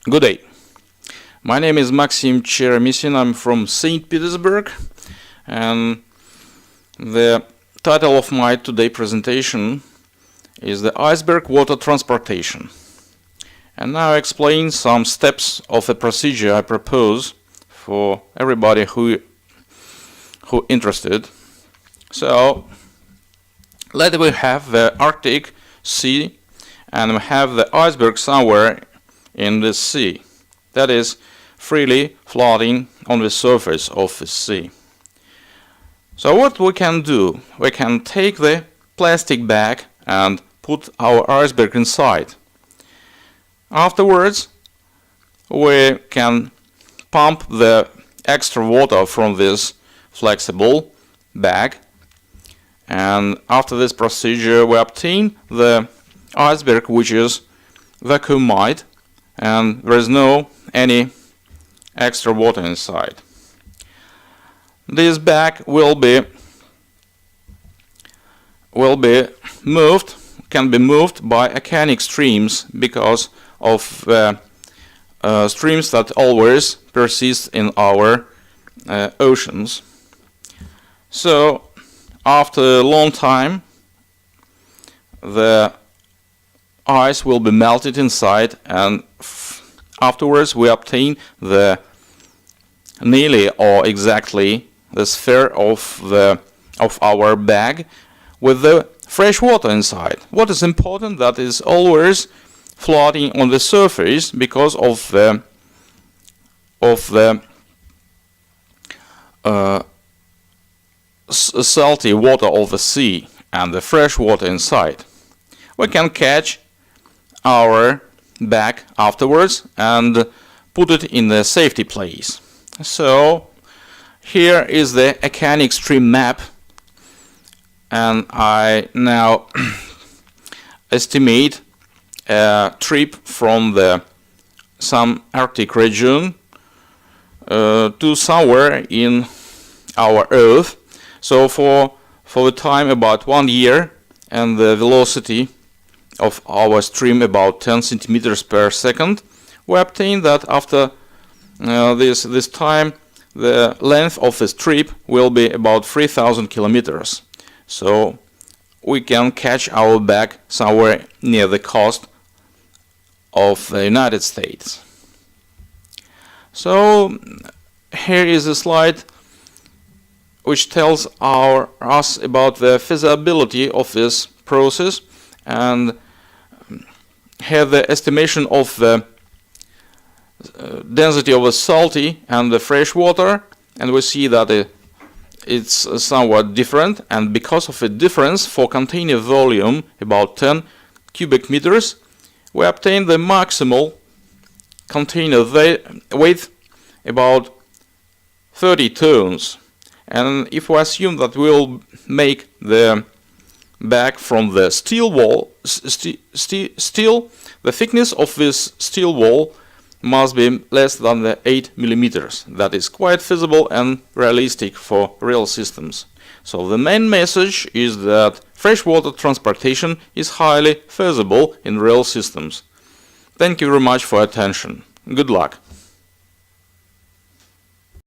Good day. My name is Maxim Cheremisin. I'm from St. Petersburg, and the title of my today presentation is the Iceberg water transportation. And now I explain some steps of a procedure I propose for everybody who interested. So let we have the Arctic Sea, and we have the iceberg somewhere in the sea, that is freely floating on the surface of the sea. So what we can do, we can take the plastic bag and put our iceberg inside. Afterwards, we can pump the extra water from this flexible bag, and after this procedure we obtain the iceberg which is vacuumized and there is no any extra water inside. This bag will be moved, can be moved by oceanic streams because of streams that always persist in our oceans. So after a long time the ice will be melted inside, and afterwards we obtain the nearly or exactly the sphere of our bag with the fresh water inside. What is important, that is always floating on the surface because of the salty water of the sea and the fresh water inside. We can catch our bag afterwards and put it in the safety place. So here is the oceanic stream map, and I now estimate a trip from some Arctic region to somewhere in our Earth. So for the time about 1 year, and the velocity of our stream about 10 centimeters per second, we obtain that after this time the length of this trip will be about 3,000 kilometers. So we can catch our bag somewhere near the coast of the United States. So here is a slide which tells us about the feasibility of this process, and have the estimation of the density of the salty and the fresh water, and we see that it's somewhat different, and because of a difference for container volume about 10 cubic meters, we obtain the maximal container weight about 30 tons. And if we assume that we'll make the bag from the steel wall, the thickness of this steel wall must be less than the 8 millimeters. That is quite feasible and realistic for real systems. So the main message is that freshwater transportation is highly feasible in real systems. Thank you very much for attention. Good luck.